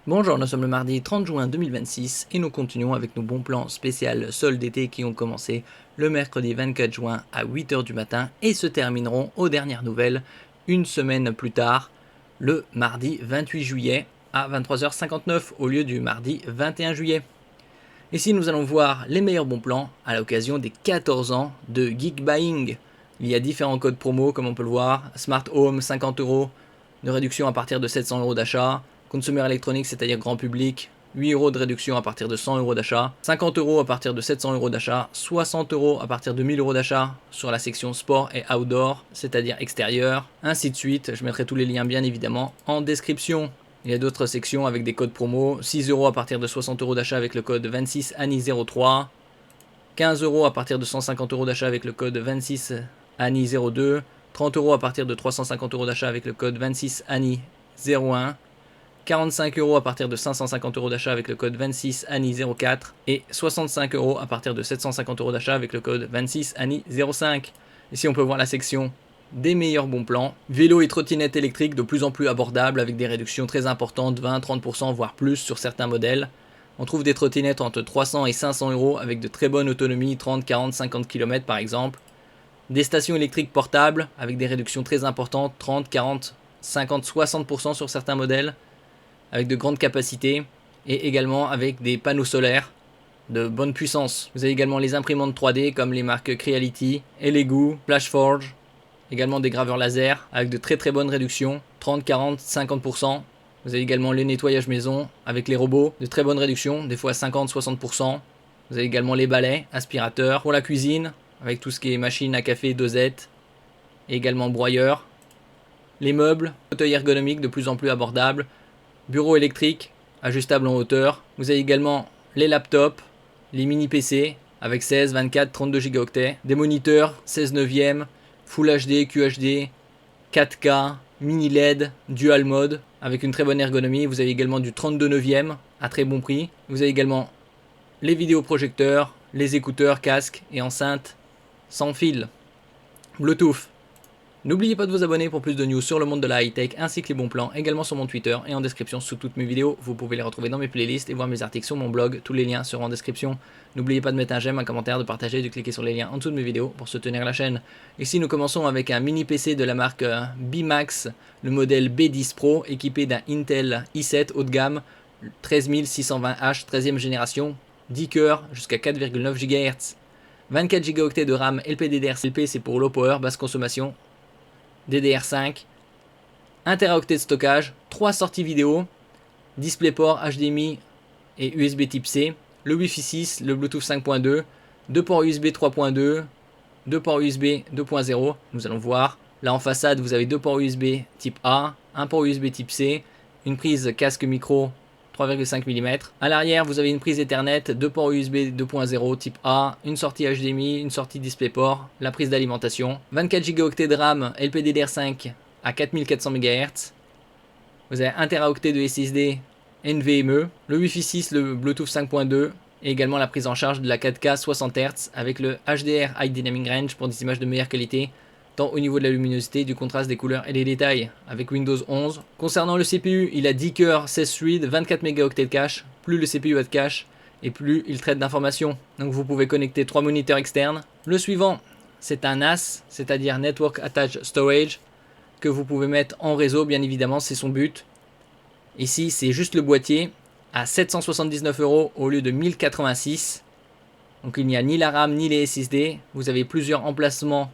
Bonjour, nous sommes le mardi 30 juin 2026 et nous continuons avec nos bons plans spécial soldes d'été qui ont commencé le mercredi 24 juin à 8h du matin et se termineront aux dernières nouvelles une semaine plus tard, le mardi 28 juillet à 23h59 au lieu du mardi 21 juillet. Ici nous allons voir les meilleurs bons plans à l'occasion des 14 ans de Geek Buying. Il y a différents codes promo comme on peut le voir, Smart Home 50€ de réduction à partir de 700€ d'achat, Consumer électronique, c'est-à-dire grand public, 8€ de réduction à partir de 100€ d'achat, 50€ à partir de 700€ d'achat, 60€ à partir de 1000€ d'achat sur la section sport et outdoor, c'est-à-dire extérieur, ainsi de suite. Je mettrai tous les liens bien évidemment en description. Il y a d'autres sections avec des codes promo, 6€ à partir de 60€ d'achat avec le code 26ANI03, 15€ à partir de 150€ d'achat avec le code 26ANI02, 30€ à partir de 350€ d'achat avec le code 26ANI01, 45€ à partir de 550€ d'achat avec le code 26ANI04 et 65€ à partir de 750€ d'achat avec le code 26ANI05. Ici on peut voir la section des meilleurs bons plans. Vélo et trottinettes électriques de plus en plus abordables avec des réductions très importantes, 20-30% voire plus sur certains modèles. On trouve des trottinettes entre 300 et 500€ avec de très bonnes autonomies, 30, 40, 50 km par exemple. Des stations électriques portables avec des réductions très importantes, 30, 40, 50, 60% sur certains modèles, avec de grandes capacités, et également avec des panneaux solaires de bonne puissance. Vous avez également les imprimantes 3D comme les marques Creality, Elegoo, Flashforge, également des graveurs laser avec de très bonnes réductions, 30, 40, 50%. Vous avez également les nettoyages maison avec les robots, de très bonnes réductions, des fois 50-60%. Vous avez également les balais, aspirateurs pour la cuisine, avec tout ce qui est machine à café, dosette, et également broyeur. Les meubles, fauteuils ergonomiques de plus en plus abordables, bureaux électriques, ajustables en hauteur. Vous avez également les laptops, les mini PC, avec 16, 24, 32 Go, des moniteurs 16 neuvième, Full HD, QHD, 4K, mini LED, dual mode, avec une très bonne ergonomie. Vous avez également du 32 neuvième à très bon prix. Vous avez également les vidéoprojecteurs, les écouteurs, casques et enceintes sans fil, Bluetooth. N'oubliez pas de vous abonner pour plus de news sur le monde de la high-tech ainsi que les bons plans, également sur mon Twitter et en description sous toutes mes vidéos. Vous pouvez les retrouver dans mes playlists et voir mes articles sur mon blog, tous les liens seront en description. N'oubliez pas de mettre un j'aime, un commentaire, de partager et de cliquer sur les liens en dessous de mes vidéos pour soutenir la chaîne. Ici nous commençons avec un mini PC de la marque Bimax, le modèle B10 Pro équipé d'un Intel i7 haut de gamme 13620H 13e génération, 10 cœurs jusqu'à 4,9 GHz. 24 Go de RAM LPDDR-LP, c'est pour low power, basse consommation, DDR5, 1 Teraoctet de stockage, 3 sorties vidéo, DisplayPort, HDMI et USB Type C, le Wi-Fi 6, le Bluetooth 5.2, 2 ports USB 3.2, 2 ports USB 2.0, nous allons voir. Là en façade vous avez 2 ports USB type A, 1 port USB type C, une prise casque micro 3,5 mm. À l'arrière, vous avez une prise Ethernet, 2 ports USB 2.0 type A, une sortie HDMI, une sortie DisplayPort, la prise d'alimentation. 24 Go de RAM LPDDR5 à 4400 MHz. Vous avez 1 Teraoctet de SSD NVMe, le Wi-Fi 6, le Bluetooth 5.2 et également la prise en charge de la 4K 60 Hz avec le HDR High Dynamic Range pour des images de meilleure qualité, tant au niveau de la luminosité, du contraste, des couleurs et des détails, avec Windows 11. Concernant le CPU, il a 10 cœurs, 16 threads, 24 mégaoctets de cache. Plus le CPU a de cache, et plus il traite d'informations. Donc vous pouvez connecter 3 moniteurs externes. Le suivant, c'est un NAS, c'est-à-dire Network Attached Storage, que vous pouvez mettre en réseau, bien évidemment, c'est son but. Ici, c'est juste le boîtier, à 779 € au lieu de 1086. Donc il n'y a ni la RAM ni les SSD. Vous avez plusieurs emplacements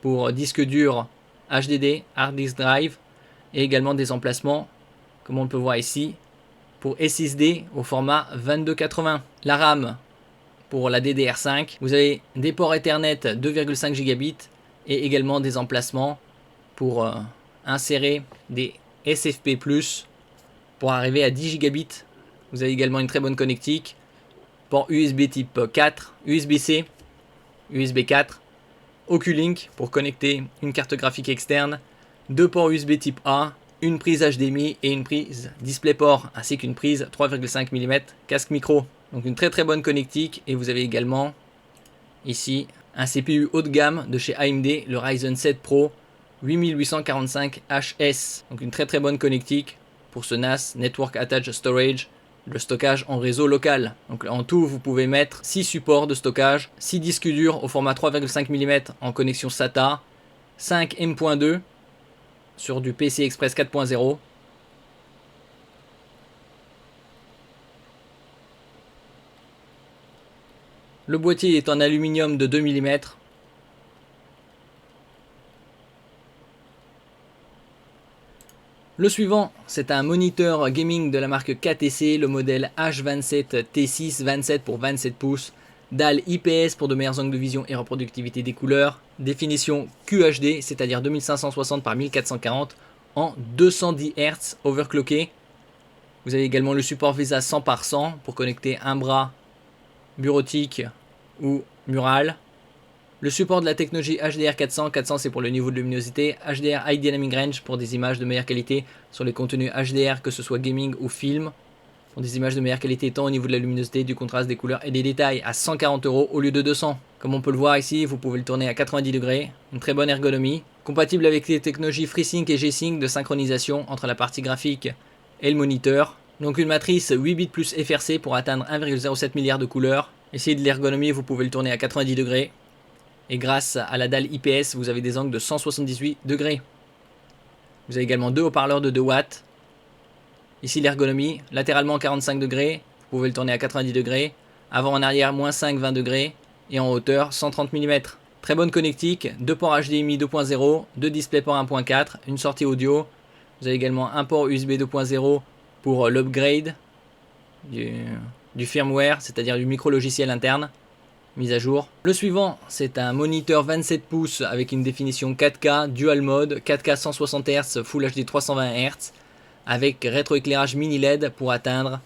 pour disque dur HDD, hard disk drive, et également des emplacements, comme on peut voir ici, pour SSD au format 2280. La RAM pour la DDR5, vous avez des ports Ethernet 2,5 Gigabits et également des emplacements pour insérer des SFP+, pour arriver à 10 Gigabits. Vous avez également une très bonne connectique, port USB type 4, USB-C, USB 4, Oculink pour connecter une carte graphique externe, 2 ports USB type A, une prise HDMI et une prise DisplayPort, ainsi qu'une prise 3,5 mm casque micro. Donc une très bonne connectique, et vous avez également ici un CPU haut de gamme de chez AMD, le Ryzen 7 Pro 8845HS. Donc une très bonne connectique pour ce NAS, Network Attached Storage, le stockage en réseau local. Donc en tout, vous pouvez mettre 6 supports de stockage, 6 disques durs au format 3,5 mm en connexion SATA, 5 M.2 sur du PCI Express 4.0. Le boîtier est en aluminium de 2 mm. Le suivant, c'est un moniteur gaming de la marque KTC, le modèle H27 T6 27 pour 27 pouces, dalle IPS pour de meilleurs angles de vision et reproductivité des couleurs, définition QHD, c'est-à-dire 2560 par 1440 en 210 Hz overclocké. Vous avez également le support VESA 100 par 100 pour connecter un bras bureautique ou mural. Le support de la technologie HDR 400, 400 c'est pour le niveau de luminosité, HDR High Dynamic Range pour des images de meilleure qualité sur les contenus HDR, que ce soit gaming ou film, pour des images de meilleure qualité tant au niveau de la luminosité, du contraste, des couleurs et des détails, à 140 € au lieu de 200. Comme on peut le voir ici, vous pouvez le tourner à 90 degrés, une très bonne ergonomie, compatible avec les technologies FreeSync et G-Sync de synchronisation entre la partie graphique et le moniteur. Donc une matrice 8 bits plus FRC pour atteindre 1,07 milliard de couleurs. Ici de l'ergonomie, vous pouvez le tourner à 90 degrés. Et grâce à la dalle IPS, vous avez des angles de 178 degrés. Vous avez également deux haut-parleurs de 2 watts. Ici l'ergonomie, latéralement 45 degrés, vous pouvez le tourner à 90 degrés. Avant en arrière, moins 5, 20 degrés. Et en hauteur, 130 mm. Très bonne connectique, 2 ports HDMI 2.0, 2 DisplayPort 1.4, une sortie audio. Vous avez également un port USB 2.0 pour l'upgrade du firmware, c'est-à-dire du micro-logiciel interne. Mise à jour. Le suivant, c'est un moniteur 27 pouces avec une définition 4K, dual mode, 4K 160 Hz, Full HD 320 Hz, avec rétroéclairage mini LED pour atteindre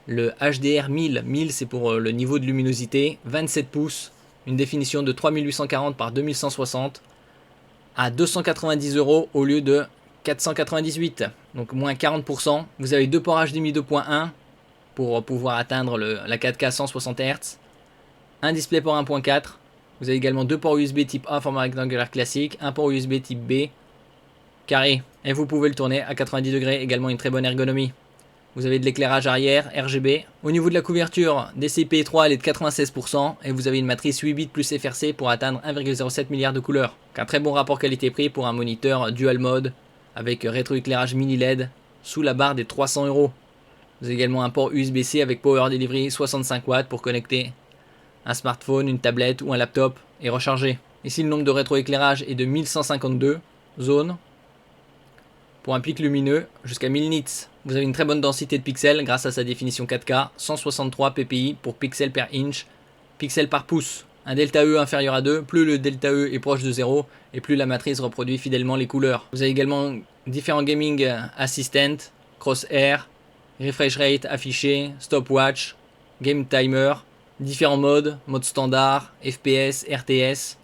le HDR 1000. 1000 c'est pour le niveau de luminosité, 27 pouces, une définition de 3840 par 2160 à 290 € au lieu de 498, donc moins 40%. Vous avez deux ports HDMI 2.1 pour pouvoir atteindre la 4K 160 Hz. Un DisplayPort 1.4, vous avez également deux ports USB type A format rectangulaire classique, un port USB type B carré, et vous pouvez le tourner à 90 degrés, également une très bonne ergonomie. Vous avez de l'éclairage arrière RGB. Au niveau de la couverture, DCP-3 elle est de 96% et vous avez une matrice 8 bits plus FRC pour atteindre 1,07 milliard de couleurs. Donc un très bon rapport qualité-prix pour un moniteur dual mode avec rétroéclairage mini LED sous la barre des 300 €. Vous avez également un port USB-C avec Power Delivery 65 watts pour connecter un smartphone, une tablette ou un laptop et recharger. Ici le nombre de rétroéclairage est de 1152 zones pour un pic lumineux jusqu'à 1000 nits. Vous avez une très bonne densité de pixels grâce à sa définition 4K, 163 ppi pour pixels per inch, pixels par pouce. Un delta E inférieur à 2, plus le delta E est proche de 0 et plus la matrice reproduit fidèlement les couleurs. Vous avez également différents gaming assistant, crosshair, refresh rate affiché, stopwatch, game timer, différents modes, mode standard, FPS, RTS,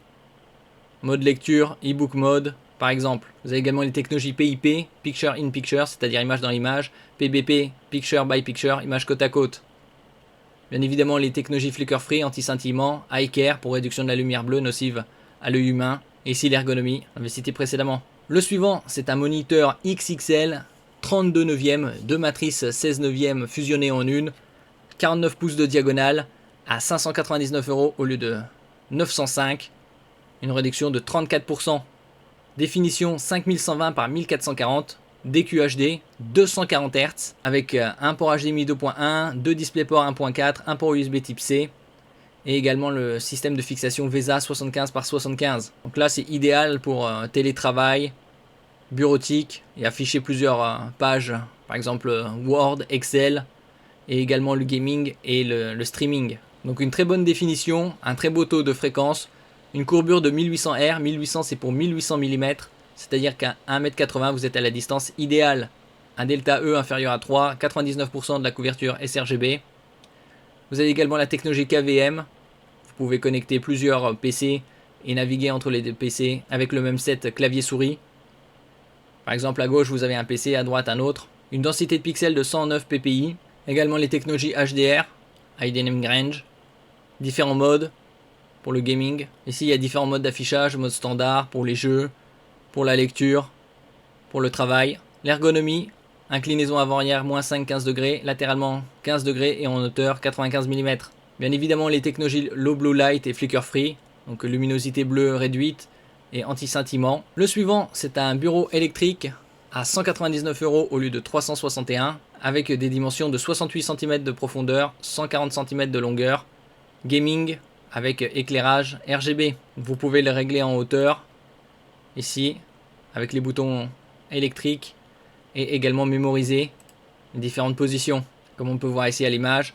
mode lecture, ebook mode par exemple. Vous avez également les technologies PIP, Picture in Picture, c'est-à-dire image dans l'image, PBP, Picture by Picture, image côte à côte. Bien évidemment les technologies flicker free, anti-scintillement, eye care pour réduction de la lumière bleue nocive à l'œil humain, et ici l'ergonomie, on avait cité précédemment. Le suivant, c'est un moniteur XXL, 32 neuvième, deux matrices 16 neuvième fusionnées en une, 49 pouces de diagonale, à 599 € au lieu de 905, une réduction de 34%. Définition 5120 par 1440, DQHD, 240 Hz, avec un port HDMI 2.1, deux DisplayPort 1.4, un port USB type C, et également le système de fixation VESA 75 par 75. Donc là c'est idéal pour télétravail, bureautique, et afficher plusieurs pages, par exemple Word, Excel, et également le gaming et le streaming. Donc une très bonne définition, un très beau taux de fréquence, une courbure de 1800 R, 1800 c'est pour 1800 mm, c'est-à-dire qu'à 1,80 m vous êtes à la distance idéale. Un delta E inférieur à 3, 99% de la couverture sRGB. Vous avez également la technologie KVM, vous pouvez connecter plusieurs PC et naviguer entre les deux PC avec le même set clavier-souris. Par exemple à gauche vous avez un PC, à droite un autre. Une densité de pixels de 109 ppi, également les technologies HDR, High Dynamic Range, différents modes pour le gaming. Ici il y a différents modes d'affichage, mode standard pour les jeux, pour la lecture, pour le travail. L'ergonomie, Inclinaison avant-arrière, moins 5, 15 degrés. Latéralement, 15 degrés et en hauteur, 95 mm. Bien évidemment, les technologies Low Blue Light et Flicker Free, donc luminosité bleue réduite et anti-scintillement. Le suivant, c'est un bureau électrique à 199 € au lieu de 361, avec des dimensions de 68 cm de profondeur, 140 cm de longueur, gaming avec éclairage RGB. Vous pouvez le régler en hauteur, ici, avec les boutons électriques, et également mémoriser différentes positions, comme on peut voir ici à l'image.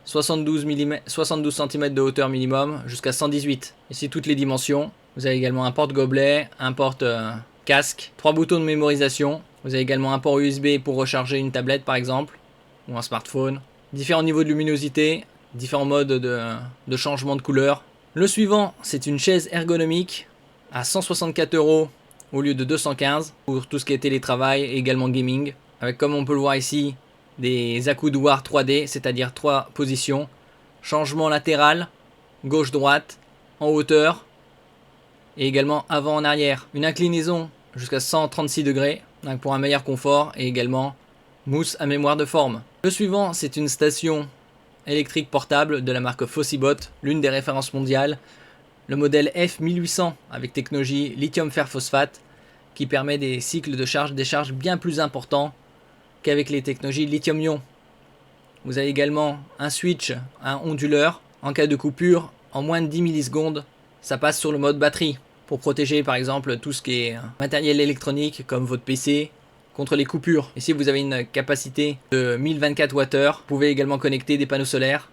72 cm de hauteur minimum jusqu'à 118. Ici toutes les dimensions. Vous avez également un porte-gobelet, un porte-casque, 3 boutons de mémorisation. Vous avez également un port USB pour recharger une tablette par exemple, ou un smartphone. Différents niveaux de luminosité, différents modes de changement de couleur. Le suivant, c'est une chaise ergonomique à 164 € au lieu de 215 pour tout ce qui est télétravail et également gaming. Avec, comme on peut le voir ici, des accoudoirs 3D, c'est-à-dire 3 positions, changement latéral, gauche-droite, en hauteur, et également avant en arrière. Une inclinaison jusqu'à 136 degrés, donc pour un meilleur confort, et également mousse à mémoire de forme. Le suivant, c'est une station électrique portable de la marque Fossibot, l'une des références mondiales, le modèle F1800 avec technologie lithium fer phosphate, qui permet des cycles de charge-décharge bien plus importants qu'avec les technologies lithium-ion. Vous avez également un switch, un onduleur. En cas de coupure, en moins de 10 millisecondes, ça passe sur le mode batterie pour protéger par exemple tout ce qui est matériel électronique comme votre PC contre les coupures. Ici vous avez une capacité de 1024 Wh. Vous pouvez également connecter des panneaux solaires.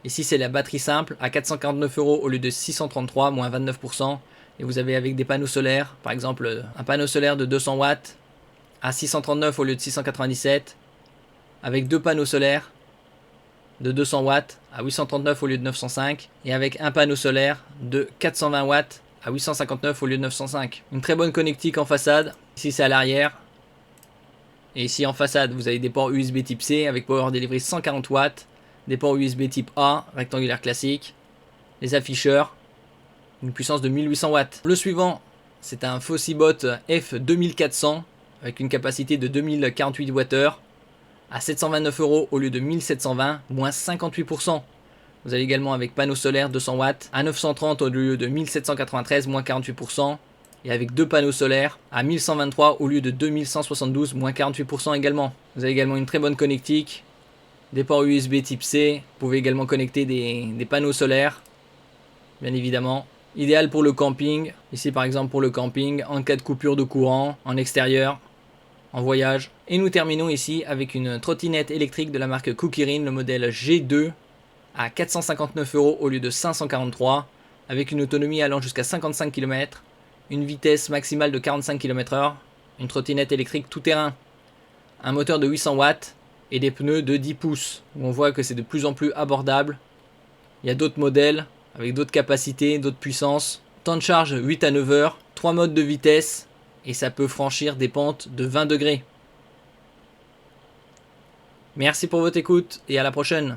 Ici c'est la batterie simple à 449 € au lieu de 633, moins 29%. Et vous avez avec des panneaux solaires, par exemple un panneau solaire de 200 watts à 639 au lieu de 697, avec 2 panneaux solaires de 200 watts à 839 au lieu de 905, et avec un panneau solaire de 420 watts à 859 au lieu de 905. Une très bonne connectique en façade, ici c'est à l'arrière, et ici en façade vous avez des ports USB type C avec power delivery 140 watts, des ports USB type A, rectangulaire classique, les afficheurs, une puissance de 1800 watts. Le suivant, c'est un Fossibot F2400, avec une capacité de 2048 Wh à 729 € au lieu de 1720, moins 58%. Vous avez également avec panneau solaire 200 watts à 930 au lieu de 1793, moins 48%. Et avec 2 panneaux solaires à 1123 au lieu de 2172, moins 48% également. Vous avez également une très bonne connectique, des ports USB type C. Vous pouvez également connecter des panneaux solaires, bien évidemment. Idéal pour le camping. Ici par exemple pour le camping, en cas de coupure de courant, en extérieur, en voyage. Et nous terminons ici avec une trottinette électrique de la marque Kukirin, le modèle G2 à 459 € au lieu de 543, avec une autonomie allant jusqu'à 55 km, une vitesse maximale de 45 km/h, une trottinette électrique tout-terrain, un moteur de 800 watts et des pneus de 10 pouces. On voit que c'est de plus en plus abordable. Il y a d'autres modèles avec d'autres capacités, d'autres puissances. Temps de charge 8 à 9 heures, 3 modes de vitesse, et ça peut franchir des pentes de 20 degrés. Merci pour votre écoute et à la prochaine.